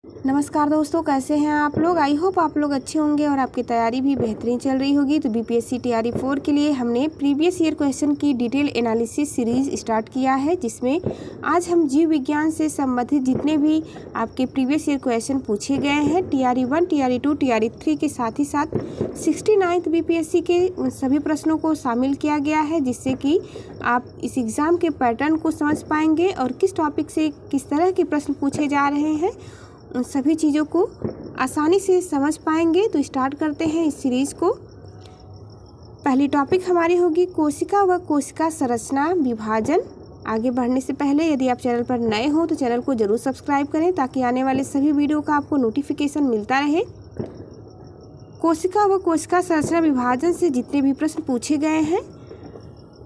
नमस्कार दोस्तों, कैसे हैं आप लोग। आई होप आप लोग अच्छे होंगे और आपकी तैयारी भी बेहतरीन चल रही होगी। तो बीपीएससी टीआरई 4 के लिए हमने प्रीवियस ईयर क्वेश्चन की डिटेल एनालिसिस सीरीज स्टार्ट किया है, जिसमें आज हम जीव विज्ञान से संबंधित जितने भी आपके प्रीवियस ईयर क्वेश्चन पूछे गए हैं टीआरई 1, टीआरई 2, टीआरई 3 के साथ ही साथ 69th बीपीएससी के उन सभी प्रश्नों को शामिल किया गया है, जिससे कि आप इस एग्ज़ाम के पैटर्न को समझ पाएंगे और किस टॉपिक से किस तरह के प्रश्न पूछे जा रहे हैं उन सभी चीज़ों को आसानी से समझ पाएंगे। तो स्टार्ट करते हैं इस सीरीज़ को। पहली टॉपिक हमारी होगी कोशिका व कोशिका संरचना विभाजन। आगे बढ़ने से पहले यदि आप चैनल पर नए हो तो चैनल को ज़रूर सब्सक्राइब करें, ताकि आने वाले सभी वीडियो का आपको नोटिफिकेशन मिलता रहे। कोशिका व कोशिका संरचना विभाजन से जितने भी प्रश्न पूछे गए हैं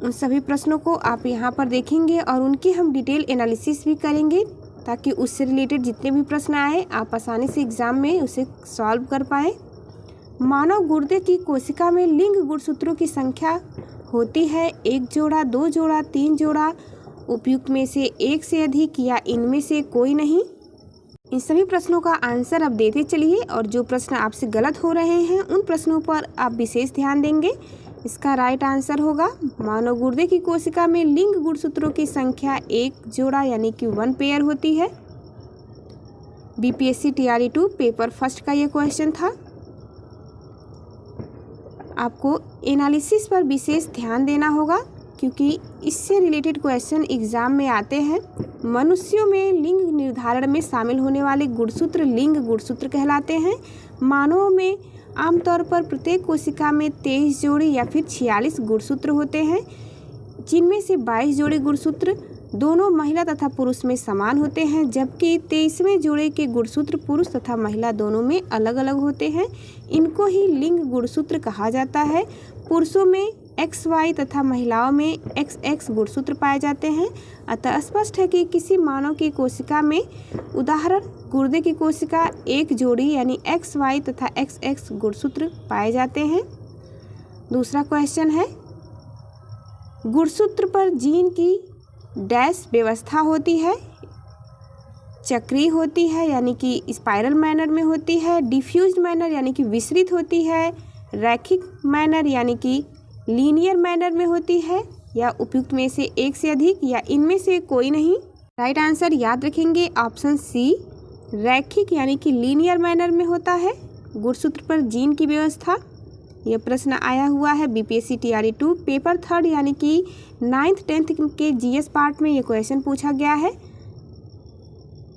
उन सभी प्रश्नों को आप यहाँ पर देखेंगे और उनकी हम डिटेल एनालिसिस भी करेंगे, ताकि उससे रिलेटेड जितने भी प्रश्न आए आप आसानी से एग्ज़ाम में उसे सॉल्व कर पाएँ। मानव गुर्दे की कोशिका में लिंग गुणसूत्रों की संख्या होती है 1 जोड़ा, 2 जोड़ा, 3 जोड़ा, उपयुक्त में से एक से अधिक या इनमें से कोई नहीं। इन सभी प्रश्नों का आंसर आप देते चलिए और जो प्रश्न आपसे गलत हो रहे हैं उन प्रश्नों पर आप विशेष ध्यान देंगे। इसका राइट आंसर होगा मानव गुर्दे की कोशिका में लिंग गुणसूत्रों की संख्या 1 जोड़ा यानी कि 1 पेयर होती है। बीपीएससी टीआरई 2 पेपर फर्स्ट का ये क्वेश्चन था। आपको एनालिसिस पर विशेष ध्यान देना होगा, क्योंकि इससे रिलेटेड क्वेश्चन एग्जाम में आते हैं। मनुष्यों में लिंग निर्धारण में शामिल होने वाले गुणसूत्र लिंग गुणसूत्र कहलाते हैं। मानवों में आमतौर पर प्रत्येक कोशिका में 23 जोड़ी या फिर 46 गुणसूत्र होते हैं, जिनमें से 22 जोड़ी गुणसूत्र दोनों महिला तथा पुरुष में समान होते हैं, जबकि 23वें जोड़े के गुणसूत्र पुरुष तथा महिला दोनों में अलग अलग होते हैं। इनको ही लिंग गुणसूत्र कहा जाता है। पुरुषों में XY तथा महिलाओं में XX गुणसूत्र पाए जाते हैं। अतः स्पष्ट है कि किसी मानव की कोशिका में उदाहरण गुर्दे की कोशिका 1 जोड़ी यानी XY तथा XX गुणसूत्र पाए जाते हैं। दूसरा क्वेश्चन है गुणसूत्र पर जीन की डैश व्यवस्था होती है। चक्रीय होती है यानी कि स्पाइरल मैनर में होती है, डिफ्यूज्ड मैनर यानी कि विसरित होती है, रैखिक मैनर यानी कि लीनियर मैनर में होती है, या उपयुक्त में से एक से अधिक या इनमें से कोई नहीं। राइट आंसर याद रखेंगे ऑप्शन सी, रैखिक यानी कि लीनियर मैनर में होता है गुणसूत्र पर जीन की व्यवस्था। यह प्रश्न आया हुआ है बीपीएससी टीआरई 2 पेपर थर्ड यानी कि 9th 10th के जीएस पार्ट में यह क्वेश्चन पूछा गया है।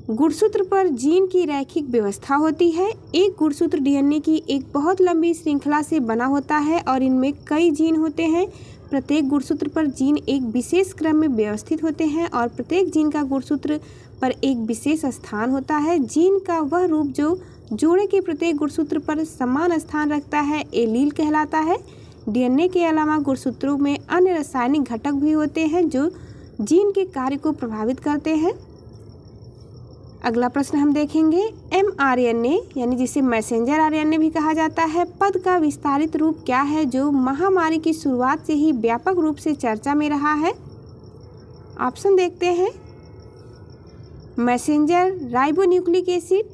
गुणसूत्र पर जीन की रैखिक व्यवस्था होती है। एक गुणसूत्र डीएनए की एक बहुत लंबी श्रृंखला से बना होता है और इनमें कई जीन होते हैं। प्रत्येक गुणसूत्र पर जीन एक विशेष क्रम में व्यवस्थित होते हैं और प्रत्येक जीन का गुणसूत्र पर एक विशेष स्थान होता है। जीन का वह रूप जो जोड़े के प्रत्येक गुणसूत्र पर समान स्थान रखता है एलील कहलाता है। डीएनए के अलावा गुणसूत्रों में अन्य रासायनिक घटक भी होते हैं जो जीन के कार्य को प्रभावित करते हैं। अगला प्रश्न हम देखेंगे mRNA यानी जिसे मैसेंजर आरएनए भी कहा जाता है पद का विस्तारित रूप क्या है, जो महामारी की शुरुआत से ही व्यापक रूप से चर्चा में रहा है। ऑप्शन देखते हैं messenger ribonucleic acid,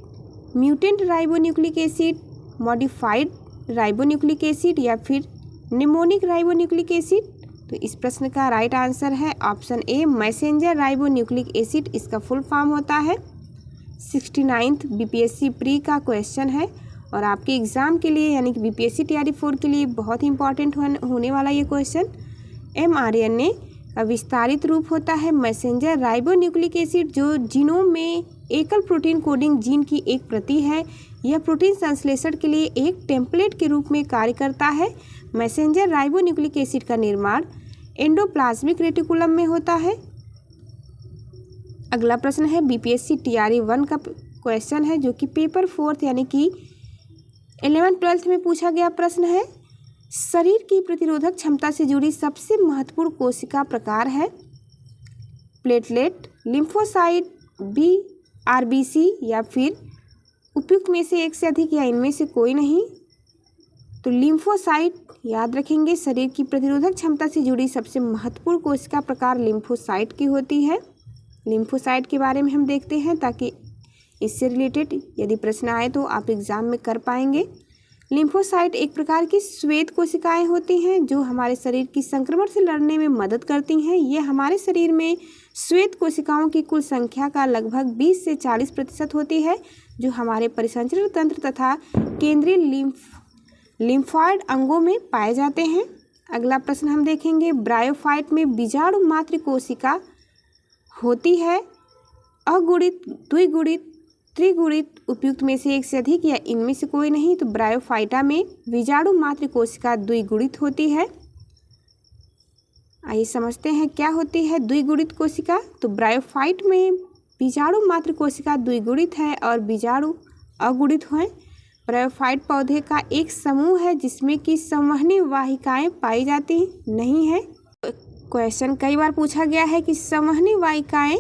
mutant ribonucleic acid, modified ribonucleic acid या फिर निमोनिक राइबोन्यूक्लिक एसिड। तो इस प्रश्न का राइट आंसर है option A, messenger ribonucleic acid. इसका फुल फॉर्म होता है। 69th बीपीएससी प्री का क्वेश्चन है और आपके एग्ज़ाम के लिए यानी कि बीपीएससी टीआरई 4 के लिए बहुत ही इंपॉर्टेंट होने वाला ये क्वेश्चन। mRNA का विस्तारित रूप होता है मैसेंजर राइबोन्यूक्लिक एसिड, जो जीनोम में एकल प्रोटीन कोडिंग जीन की एक प्रति है। यह प्रोटीन संश्लेषण के लिए एक टेम्पलेट के रूप में कार्य करता है। मैसेंजर राइबोन्यूक्लिक एसिड का निर्माण एंडोप्लाज्मिक रेटिकुलम में होता है। अगला प्रश्न है बीपीएससी टीआरई 1 का क्वेश्चन है, जो कि पेपर 4th यानी कि 11th 12th में पूछा गया प्रश्न है। शरीर की प्रतिरोधक क्षमता से जुड़ी सबसे महत्वपूर्ण कोशिका प्रकार है प्लेटलेट, लिम्फोसाइट, बी आरबीसी या फिर उपयुक्त में से एक से अधिक या इनमें से कोई नहीं। तो लिम्फोसाइट याद रखेंगे। शरीर की प्रतिरोधक क्षमता से जुड़ी सबसे महत्वपूर्ण कोशिका प्रकार लिम्फोसाइट की होती है। लिम्फोसाइट के बारे में हम देखते हैं ताकि इससे रिलेटेड यदि प्रश्न आए तो आप एग्ज़ाम में कर पाएंगे। लिम्फोसाइट एक प्रकार की श्वेत कोशिकाएं होती हैं जो हमारे शरीर की संक्रमण से लड़ने में मदद करती हैं। ये हमारे शरीर में श्वेत कोशिकाओं की कुल संख्या का लगभग 20 से 40% होती है, जो हमारे परिसंचरण तंत्र तथा केंद्रीय लिम्फॉइड अंगों में पाए जाते हैं। अगला प्रश्न हम देखेंगे, ब्रायोफाइट में बीजाणु मात्र कोशिका होती है। अगुणित, द्विगुणित, त्रिगुणित उपयुक्त में से एक से अधिक या इनमें से कोई नहीं। तो ब्रायोफाइटा में बीजाणु मात्र कोशिका द्विगुणित होती है। आइए समझते हैं क्या होती है द्विगुणित कोशिका। तो ब्रायोफाइट में बीजाणु मात्र कोशिका द्विगुणित है और बीजाणु अगुणित है। ब्रायोफाइट पौधे का एक समूह है जिसमें कि संवहनी वाहिकाएं पाई जाती नहीं है। क्वेश्चन कई बार पूछा गया है कि संवहनी वाहिकाएं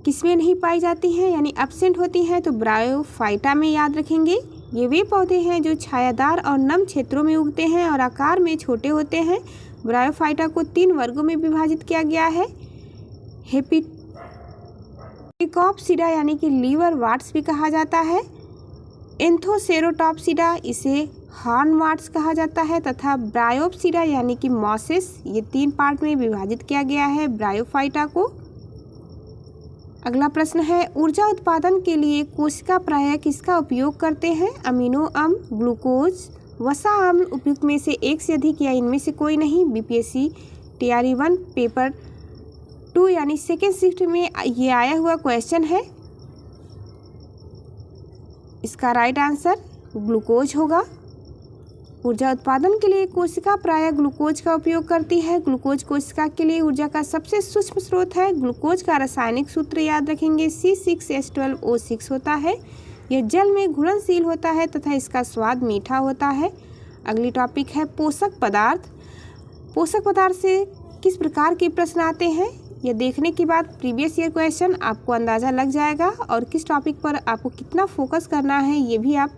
किसमें नहीं पाई जाती हैं, यानी एब्सेंट होती हैं। तो ब्रायोफाइटा में याद रखेंगे, ये वे पौधे हैं जो छायादार और नम क्षेत्रों में उगते हैं और आकार में छोटे होते हैं। ब्रायोफाइटा को 3 वर्गों में विभाजित किया गया है। हेपिकॉप्सिडा यानी कि लीवर वाट्स भी कहा जाता है। एंथोसेरोटॉप्सिडा, इसे हॉर्न वाट्स कहा जाता है, तथा ब्रायोप्सिडा यानी कि मॉसेस, ये 3 पार्ट में विभाजित किया गया है ब्रायोफाइटा को। अगला प्रश्न है, ऊर्जा उत्पादन के लिए कोशिका प्रायः किसका उपयोग करते हैं? अमीनो अम्ल, ग्लूकोज, वसा अम्ल उपयुक्त में से एक से अधिक या इनमें से कोई नहीं। बीपीएससी टीआरई 1 पेपर 2 यानी सेकेंड शिफ्ट में ये आया हुआ क्वेश्चन है। इसका राइट आंसर ग्लूकोज होगा। ऊर्जा उत्पादन के लिए कोशिका प्रायः ग्लूकोज का उपयोग करती है। ग्लूकोज कोशिका के लिए ऊर्जा का सबसे सूक्ष्म स्रोत है। ग्लूकोज का रासायनिक सूत्र याद रखेंगे, C6H12O6 होता है। यह जल में घुलनशील होता है तथा इसका स्वाद मीठा होता है। अगली टॉपिक है पोषक पदार्थ। पोषक पदार्थ से किस प्रकार के प्रश्न आते हैं, यह देखने के बाद प्रीवियस ईयर क्वेश्चन आपको अंदाज़ा लग जाएगा और किस टॉपिक पर आपको कितना फोकस करना है ये भी आप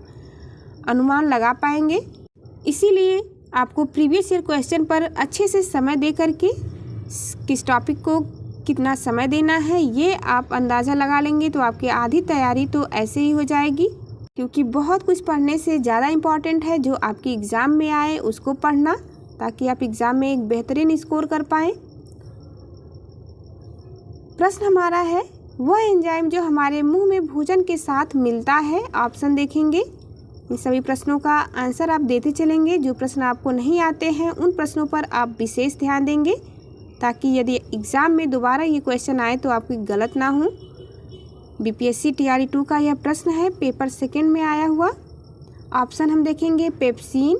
अनुमान लगा पाएंगे। इसीलिए आपको प्रीवियस ईयर क्वेश्चन पर अच्छे से समय दे करके किस टॉपिक को कितना समय देना है ये आप अंदाज़ा लगा लेंगे तो आपकी आधी तैयारी तो ऐसे ही हो जाएगी। क्योंकि बहुत कुछ पढ़ने से ज़्यादा इम्पॉर्टेंट है जो आपकी एग्ज़ाम में आए उसको पढ़ना, ताकि आप एग्ज़ाम में एक बेहतरीन स्कोर कर पाएँ। प्रश्न हमारा है, वह एंजाइम जो हमारे मुंह में भोजन के साथ मिलता है। ऑप्शन देखेंगे, इन सभी प्रश्नों का आंसर आप देते चलेंगे। जो प्रश्न आपको नहीं आते हैं उन प्रश्नों पर आप विशेष ध्यान देंगे, ताकि यदि एग्ज़ाम में दोबारा ये क्वेश्चन आए तो आपकी गलत ना हो। बीपीएससी टीआरई 2 का यह प्रश्न है, पेपर 2 में आया हुआ। ऑप्शन हम देखेंगे, पेप्सिन,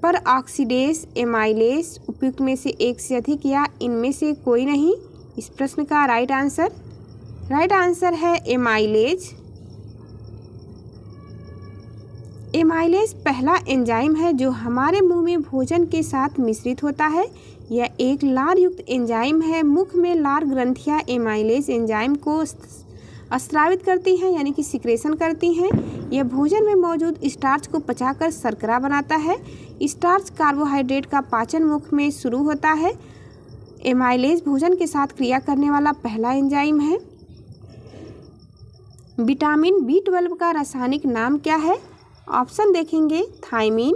पर ऑक्सीडेस, एमाइलेस उपयुक्त में से एक से अधिक या इनमें से कोई नहीं। इस प्रश्न का राइट आंसर है एमाइलेज। एमाइलेज पहला एंजाइम है जो हमारे मुंह में भोजन के साथ मिश्रित होता है। यह एक लार युक्त एंजाइम है। मुख में लार ग्रंथियां एमाइलेज एंजाइम को स्रावित करती हैं, यानी कि सिक्रेशन करती हैं। यह भोजन में मौजूद स्टार्च को पचाकर शर्करा बनाता है। स्टार्च कार्बोहाइड्रेट का पाचन मुख में शुरू होता है। एमाइलेज भोजन के साथ क्रिया करने वाला पहला एंजाइम है। विटामिन B12 का रासायनिक नाम क्या है? ऑप्शन देखेंगे, थायमीन,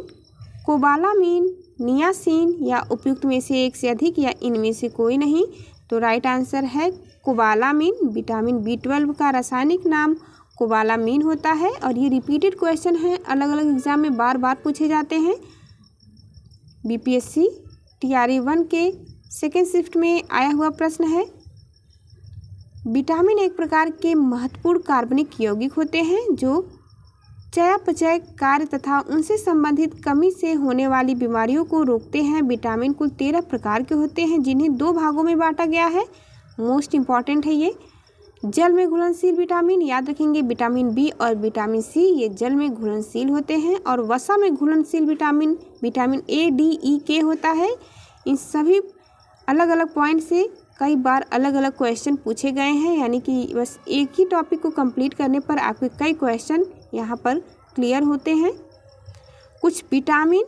कोबालामीन, नियासिन या उपयुक्त में से एक से अधिक या इनमें से कोई नहीं। तो राइट आंसर है कोबालामीन। विटामिन B12 का रासायनिक नाम कोबालामीन होता है और ये रिपीटेड क्वेश्चन है, अलग अलग एग्जाम में बार बार पूछे जाते हैं। बीपीएससी टीआरई 1 के सेकेंड शिफ्ट में आया हुआ प्रश्न है। विटामिन एक प्रकार के महत्वपूर्ण कार्बनिक यौगिक होते हैं जो चयापचय कार्य तथा उनसे संबंधित कमी से होने वाली बीमारियों को रोकते हैं। विटामिन कुल 13 प्रकार के होते हैं जिन्हें 2 भागों में बांटा गया है। मोस्ट इम्पॉर्टेंट है ये। जल में घुलनशील विटामिन याद रखेंगे, विटामिन बी और विटामिन सी ये जल में घुलनशील होते हैं। और वसा में घुलनशील विटामिन विटामिन ए, डी, ई, के होता है। इन सभी अलग अलग पॉइंट से कई बार अलग अलग क्वेश्चन पूछे गए हैं, यानी कि बस एक ही टॉपिक को कंप्लीट करने पर आपके कई क्वेश्चन यहाँ पर क्लियर होते हैं। कुछ विटामिन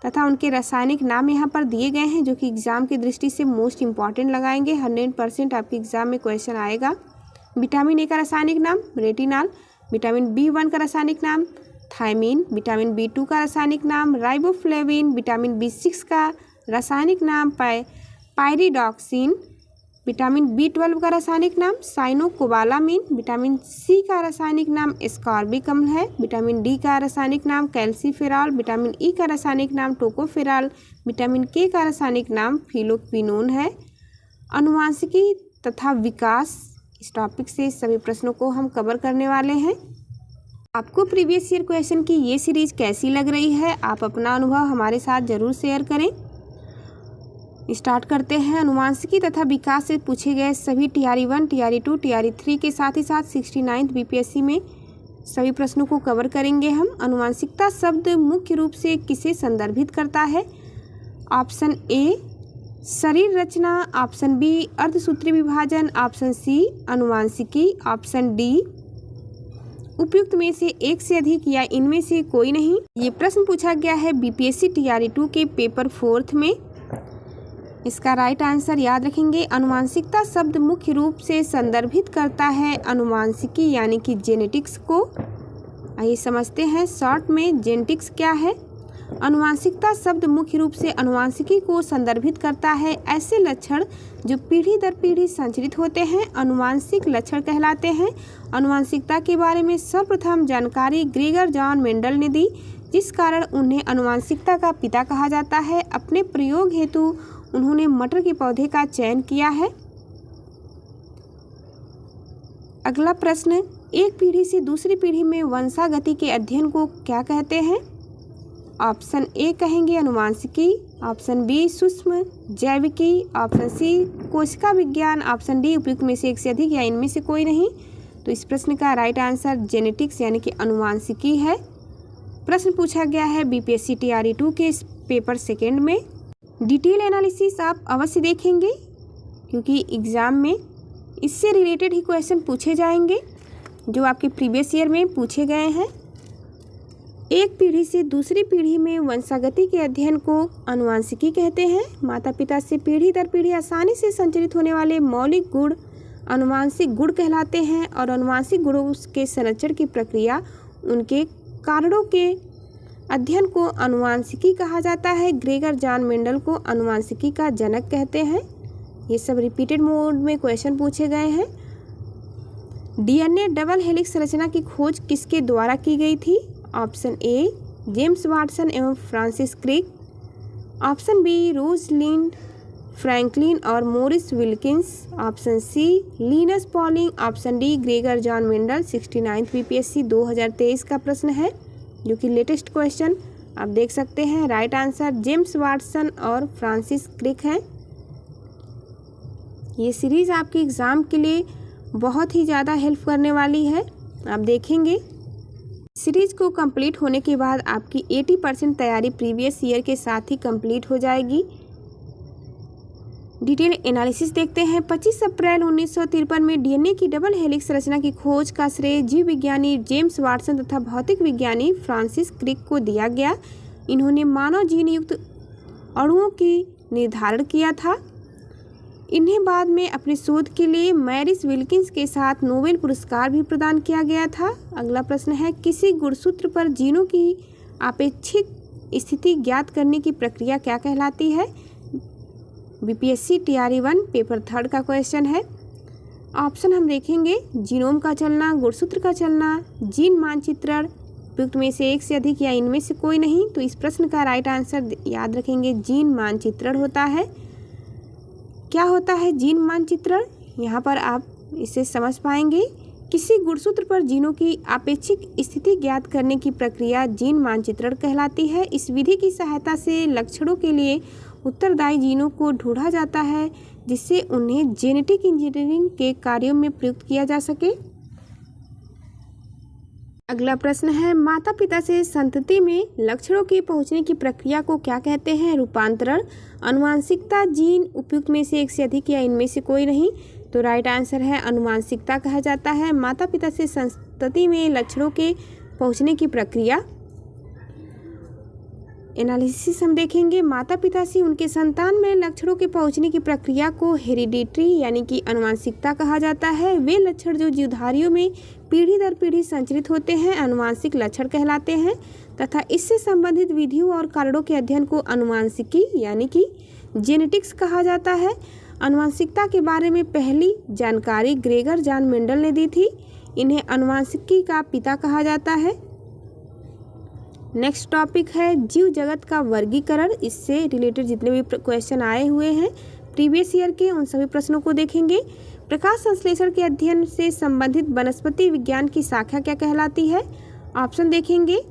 तथा उनके रासायनिक नाम यहाँ पर दिए गए हैं जो कि एग्ज़ाम की दृष्टि से मोस्ट इम्पॉर्टेंट लगाएंगे। 100% आपके एग्ज़ाम में क्वेश्चन आएगा। विटामिन ए का रासायनिक नाम रेटिनॉल, विटामिन B1 का रासायनिक नाम थायमीन, विटामिन B2 का रासायनिक नाम राइबोफ्लेविन, विटामिन B6 का रासायनिक नाम पायरिडॉक्सिन, विटामिन B12 का रासायनिक नाम साइनोकोबालामिन, विटामिन C का रासायनिक नाम एस्कॉर्बिक अम्ल है, विटामिन D का रासायनिक नाम कैल्सीफेरॉल, विटामिन E का रासायनिक नाम टोकोफेरॉल, विटामिन K का रासायनिक नाम फिलोक्विनोन है। अनुवांशिकी तथा विकास, इस टॉपिक से सभी प्रश्नों को हम कवर करने वाले हैं। आपको प्रीवियस ईयर क्वेश्चन की ये सीरीज कैसी लग रही है, आप अपना अनुभव हमारे साथ ज़रूर शेयर करें। स्टार्ट करते हैं। अनुवांशिकी तथा विकास से पूछे गए सभी TRE 1, TRE 2, TRE 3 के साथ ही साथ 69th BPSC में सभी प्रश्नों को कवर करेंगे हम। अनुवांशिकता शब्द मुख्य रूप से किसे संदर्भित करता है? ऑप्शन ए शरीर रचना, ऑप्शन बी अर्धसूत्री विभाजन, ऑप्शन सी अनुवांशिकी, ऑप्शन डी उपयुक्त में से एक से अधिक या इनमें से कोई नहीं। ये प्रश्न पूछा गया है BPSC TRE 2 के पेपर 4 में। इसका राइट आंसर याद रखेंगे। अनुवांशिकता शब्द मुख्य रूप से संदर्भित करता है अनुवांशिकी यानी कि जेनेटिक्स को। आइए समझते हैं शॉर्ट में जेनेटिक्स क्या है। अनुवांशिकता शब्द मुख्य रूप से अनुवांशिकी को संदर्भित करता है ऐसे लक्षण जो पीढ़ी दर पीढ़ी संचरित होते हैं, अनुवांशिक लक्षण कहलाते हैं। अनुवांशिकता के बारे में सर्वप्रथम जानकारी ग्रेगर जॉन मेंडल ने दी, जिस कारण उन्हें अनुवांशिकता का पिता कहा जाता है। अपने प्रयोग हेतु उन्होंने मटर के पौधे का चयन किया है। अगला प्रश्न, एक पीढ़ी से दूसरी पीढ़ी में वंशागति के अध्ययन को क्या कहते हैं? ऑप्शन ए कहेंगे अनुवांशिकी, ऑप्शन बी सूक्ष्म जैविकी, ऑप्शन सी कोशिका विज्ञान, ऑप्शन डी उपयुक्त में से एक से अधिक या इनमें से कोई नहीं। तो इस प्रश्न का राइट आंसर जेनेटिक्स यानी कि अनुवांशिकी है। प्रश्न पूछा गया है BPSC TRE 2 के पेपर 2 में। डिटेल एनालिसिस आप अवश्य देखेंगे क्योंकि एग्ज़ाम में इससे रिलेटेड ही क्वेश्चन पूछे जाएंगे जो आपके प्रीवियस ईयर में पूछे गए हैं। एक पीढ़ी से दूसरी पीढ़ी में वंशागति के अध्ययन को अनुवांशिकी कहते हैं। माता पिता से पीढ़ी दर पीढ़ी आसानी से संचरित होने वाले मौलिक गुण अनुवांशिक गुण कहलाते हैं और अनुवांशिक गुणों के संरक्षण की प्रक्रिया, उनके कारणों के अध्ययन को अनुवांशिकी कहा जाता है। ग्रेगर जॉन मेंडल को अनुवांशिकी का जनक कहते हैं। ये सब रिपीटेड मोड में क्वेश्चन पूछे गए हैं। DNA डबल हेलिक्स रचना की खोज किसके द्वारा की गई थी? ऑप्शन ए जेम्स वाटसन एवं Francis Crick, option B Rosalind Franklin और Maurice Wilkins, option C Linus Pauling, option D Gregor John Mendel. 69th BPSC 2023 का प्रश्न है जो कि लेटेस्ट क्वेश्चन आप देख सकते हैं। राइट आंसर जेम्स वाटसन और फ्रांसिस क्रिक है। ये सीरीज़ आपके एग्ज़ाम के लिए बहुत ही ज़्यादा हेल्प करने वाली है। आप देखेंगे सीरीज़ को कंप्लीट होने के बाद आपकी 80% तैयारी प्रीवियस ईयर के साथ ही कंप्लीट हो जाएगी। डिटेल एनालिसिस देखते हैं। 25 अप्रैल 1953 में DNA की डबल हेलिक्स रचना की खोज का श्रेय जीव विज्ञानी जेम्स वाटसन तथा भौतिक विज्ञानी फ्रांसिस क्रिक को दिया गया। इन्होंने मानव जीन युक्त अणुओं की निर्धारण किया था। इन्हें बाद में अपने शोध के लिए मैरिस विल्किंस के साथ नोबेल पुरस्कार भी प्रदान किया गया था। अगला प्रश्न है, किसी गुणसूत्र पर जीनों की आपेक्षिक स्थिति ज्ञात करने की प्रक्रिया क्या कहलाती है? BPSC TRE 1 पेपर 3 का क्वेश्चन है। ऑप्शन हम देखेंगे, जीनोम का चलना, गुणसूत्र का चलना, जीन मानचित्रण, उपयुक्त में से एक से अधिक या इनमें से कोई नहीं। तो इस प्रश्न का राइट आंसर याद रखेंगे, जीन मानचित्रण होता है। क्या होता है जीन मानचित्रण? यहाँ पर आप इसे समझ पाएंगे। किसी गुणसूत्र पर जीनों की आपेक्षिक स्थिति ज्ञात करने की प्रक्रिया जीन मानचित्रण कहलाती है। इस विधि की सहायता से लक्षणों के लिए उत्तरदायी जीनों को ढूंढा जाता है जिससे उन्हें जेनेटिक इंजीनियरिंग के कार्यों में प्रयुक्त किया जा सके। अगला प्रश्न है, माता पिता से संतति में लक्षणों के पहुंचने की प्रक्रिया को क्या कहते हैं? रूपांतरण, अनुवांशिकता, जीन, उपयुक्त में से एक से अधिक या इनमें से कोई नहीं। तो राइट आंसर है अनुवांशिकता कहा जाता है माता पिता से संतति में लक्षणों के पहुंचने की प्रक्रिया। एनालिसिस हम देखेंगे। माता पिता से उनके संतान में लक्षणों के पहुंचने की प्रक्रिया को हेरिडिटरी यानी कि आनुवंशिकता कहा जाता है। वे लक्षण जो जीवधारियों में पीढ़ी दर पीढ़ी संचरित होते हैं आनुवंशिक लक्षण कहलाते हैं तथा इससे संबंधित विधियों और कारणों के अध्ययन को आनुवंशिकी यानी कि जेनेटिक्स कहा जाता है। आनुवंशिकता के बारे में पहली जानकारी ग्रेगर जॉन मेंडल ने दी थी। इन्हें आनुवंशिकी का पिता कहा जाता है। नेक्स्ट टॉपिक है जीव जगत का वर्गीकरण। इससे रिलेटेड जितने भी क्वेश्चन आए हुए हैं प्रीवियस ईयर के उन सभी प्रश्नों को देखेंगे। प्रकाश संश्लेषण के अध्ययन से संबंधित वनस्पति विज्ञान की शाखा क्या कहलाती है? ऑप्शन देखेंगे।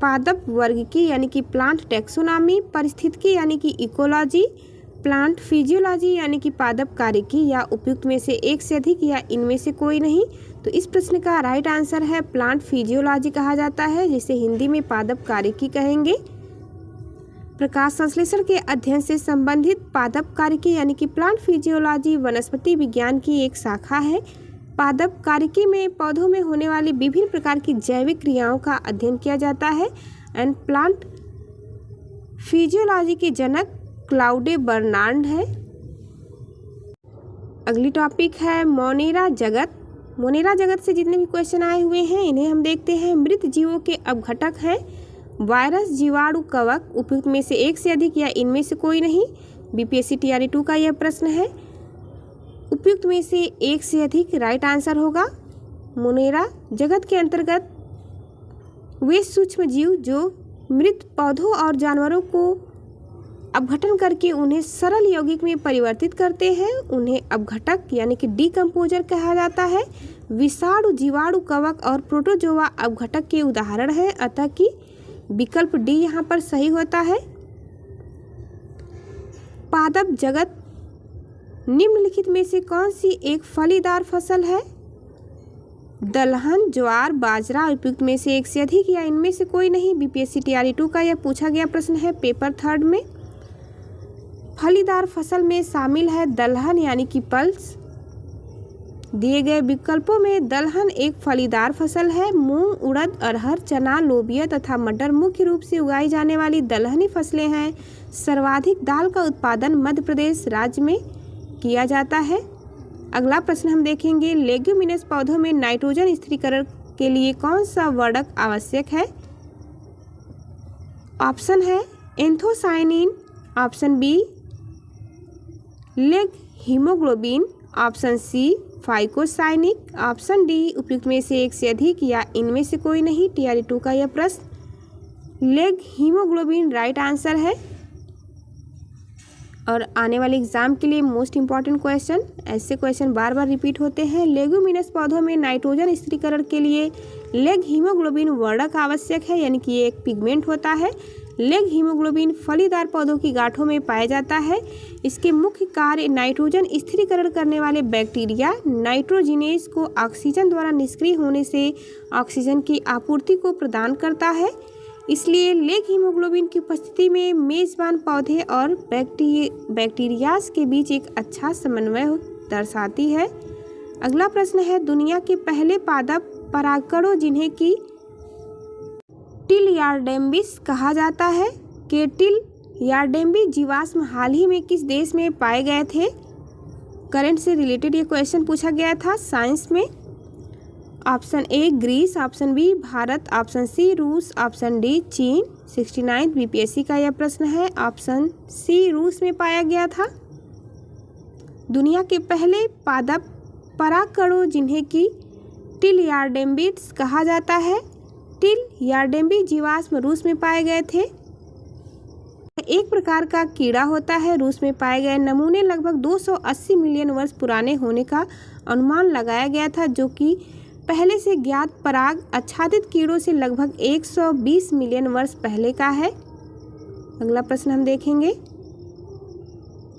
पादप वर्गीकी यानी कि प्लांट टेक्सोनॉमी, पारिस्थितिकी यानी कि इकोलॉजी, प्लांट फिजियोलॉजी यानी कि पादप कार्यकी या उपयुक्त में से एक से अधिक या इनमें से कोई नहीं। तो इस प्रश्न का राइट आंसर है प्लांट फिजियोलॉजी कहा जाता है, जिसे हिंदी में पादप कार्यकी कहेंगे। प्रकाश संश्लेषण के अध्ययन से संबंधित पादप कार्यकी यानी कि प्लांट फिजियोलॉजी वनस्पति विज्ञान की एक शाखा है। पादप कार्यकी में पौधों में होने वाली विभिन्न प्रकार की जैविक क्रियाओं का अध्ययन किया जाता है। एंड प्लांट फिजियोलॉजी के जनक क्लाउडे बर्नार्ड है। अगली टॉपिक है मोनेरा जगत। मोनेरा जगत से जितने भी क्वेश्चन आए हुए हैं इन्हें हम देखते हैं। मृत जीवों के अपघटक हैं वायरस, जीवाणु, कवक, उपयुक्त में से एक से अधिक या इनमें से कोई नहीं। बीपीएससी टीआरई 2 का यह प्रश्न है। उपयुक्त में से एक से अधिक राइट आंसर होगा। मोनेरा जगत के अंतर्गत वे सूक्ष्म जीव जो मृत पौधों और जानवरों को अपघटन करके उन्हें सरल यौगिक में परिवर्तित करते हैं, उन्हें अपघटक यानी कि डीकम्पोजर कहा जाता है। विषाणु, जीवाणु, कवक और प्रोटोजोआ अपघटक के उदाहरण हैं, अतः कि विकल्प डी यहाँ पर सही होता है। पादप जगत निम्नलिखित में से कौन सी एक फलीदार फसल है? दलहन, ज्वार, बाजरा, उपयुक्त में से एक से अधिक या इनमें से कोई नहीं। बीपीएससी टीआरई 2 का यह पूछा गया प्रश्न है पेपर 3 में। फलीदार फसल में शामिल है दलहन यानी कि पल्स। दिए गए विकल्पों में दलहन एक फलीदार फसल है। मूंग, उड़द, अरहर, चना, लोबिया तथा मटर मुख्य रूप से उगाई जाने वाली दलहनी फसलें हैं। सर्वाधिक दाल का उत्पादन मध्य प्रदेश राज्य में किया जाता है। अगला प्रश्न हम देखेंगे। लेग्यूमिनस पौधों में नाइट्रोजन स्थिरीकरण के लिए कौन सा वर्णक आवश्यक है? ऑप्शन है anthocyanin, option B leg haemoglobin, option C phycocyanic, option D उपयुक्त में से एक से अधिक या इनमें से कोई नहीं। टीआरई 2 का यह प्रश्न लेग हीमोग्लोबिन राइट आंसर है। और आने वाले एग्जाम के लिए मोस्ट इंपॉर्टेंट क्वेश्चन, ऐसे क्वेश्चन बार बार रिपीट होते हैं। लेग्यूमिनस पौधों में नाइट्रोजन स्थिरीकरण के लिए लेग हीमोग्लोबिन वर्णक आवश्यक है, यानी कि ये एक पिगमेंट होता है। लेग हीमोग्लोबिन फलीदार पौधों की गांठों में पाया जाता है। इसके मुख्य कार्य नाइट्रोजन स्थिरीकरण करने वाले बैक्टीरिया नाइट्रोजिनेज को ऑक्सीजन द्वारा निष्क्रिय होने से ऑक्सीजन की आपूर्ति को प्रदान करता है। इसलिए लेग हीमोग्लोबिन की उपस्थिति में मेजबान पौधे और बैक्टीरियाज के बीच एक अच्छा समन्वय दर्शाती है। अगला प्रश्न है दुनिया के पहले पादप परागकणों जिन्हें कि टिल यार्डेम्बिस कहा जाता है के टिल यार्डेम्बी जीवाश्म हाल ही में किस देश में पाए गए थे? करंट से रिलेटेड ये क्वेश्चन पूछा गया था साइंस में। Option a Greece, option b Bharat, option c रूस, ऑप्शन डी चीन। 69 बीपीएससी का यह प्रश्न है। ऑप्शन सी रूस में पाया गया था। दुनिया के पहले पादप परागकणों जिन्हें कि टिल यार्डेम्बिस कहा जाता है, टिल यार्डेम्बी जीवाश्म रूस में पाए गए थे। एक प्रकार का कीड़ा होता है। रूस में पाए गए नमूने लगभग 280 मिलियन वर्ष पुराने होने का अनुमान लगाया गया था, जो कि पहले से ज्ञात पराग आच्छादित कीड़ों से लगभग 120 मिलियन वर्ष पहले का है। अगला प्रश्न हम देखेंगे।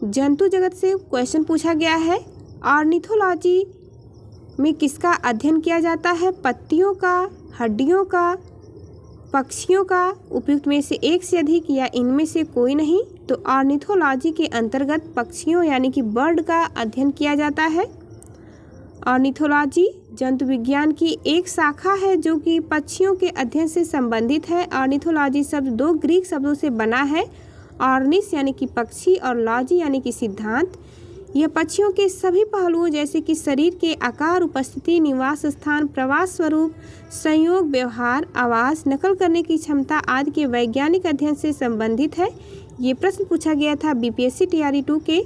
जंतु जगत से क्वेश्चन पूछा गया है। ऑर्निथोलॉजी में किसका अध्ययन किया जाता है? पत्तियों का, हड्डियों का, पक्षियों का। उपयुक्त में से एक से अधिक या इनमें से कोई नहीं। तो ऑर्निथोलॉजी के अंतर्गत पक्षियों यानी कि बर्ड का अध्ययन किया जाता है। ऑर्निथोलॉजी जंतु विज्ञान की एक शाखा है जो कि पक्षियों के अध्ययन से संबंधित है। ऑर्निथोलॉजी शब्द दो ग्रीक शब्दों से बना है, ऑर्निस यानी कि पक्षी और लॉजी यानी कि सिद्धांत। यह पक्षियों के सभी पहलुओं जैसे कि शरीर के आकार, उपस्थिति, निवास स्थान, प्रवास स्वरूप, संयोग, व्यवहार, आवाज, नकल करने की क्षमता आदि के वैज्ञानिक अध्ययन से संबंधित है। ये प्रश्न पूछा गया था बीपीएससी टीआरई 2 के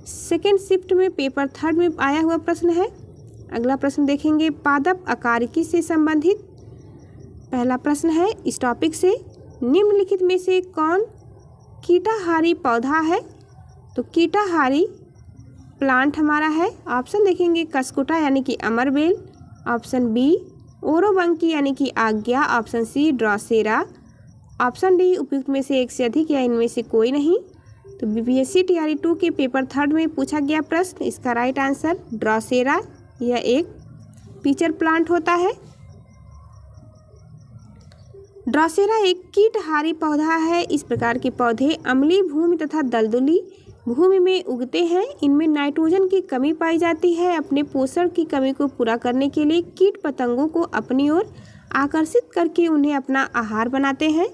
सेकेंड शिफ्ट में, पेपर 3 में आया हुआ प्रश्न है। अगला प्रश्न देखेंगे, पादप आकारिकी से संबंधित। पहला प्रश्न है इस टॉपिक से, निम्नलिखित में से कौन कीटाहारी पौधा है? तो कीटाहारी प्लांट हमारा है। ऑप्शन देखेंगे, कसकुटा यानी कि अमरबेल, ऑप्शन बी ओरोबंकी यानी कि आज्ञा, option c drosera, option D उपयुक्त में से एक से अधिक या इनमें से कोई नहीं। तो बीपीएससी टीआरई 2 के पेपर 3 में पूछा गया प्रश्न, इसका राइट आंसर ड्रॉसेरा, यह एक पिचर प्लांट होता है। ड्रॉसेरा एक कीटहारी पौधा है। इस प्रकार के पौधे अम्लीय भूमि तथा दलदली भूमि में उगते हैं। इनमें नाइट्रोजन की कमी पाई जाती है। अपने पोषण की कमी को पूरा करने के लिए कीट पतंगों को अपनी ओर आकर्षित करके उन्हें अपना आहार बनाते हैं।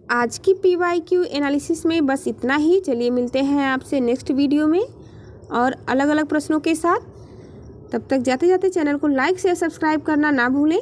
आज की PYQ एनालिसिस में बस इतना ही। चलिए मिलते हैं आपसे नेक्स्ट वीडियो में और अलग अलग प्रश्नों के साथ। तब तक जाते जाते चैनल को लाइक शेयर सब्सक्राइब करना ना भूलें।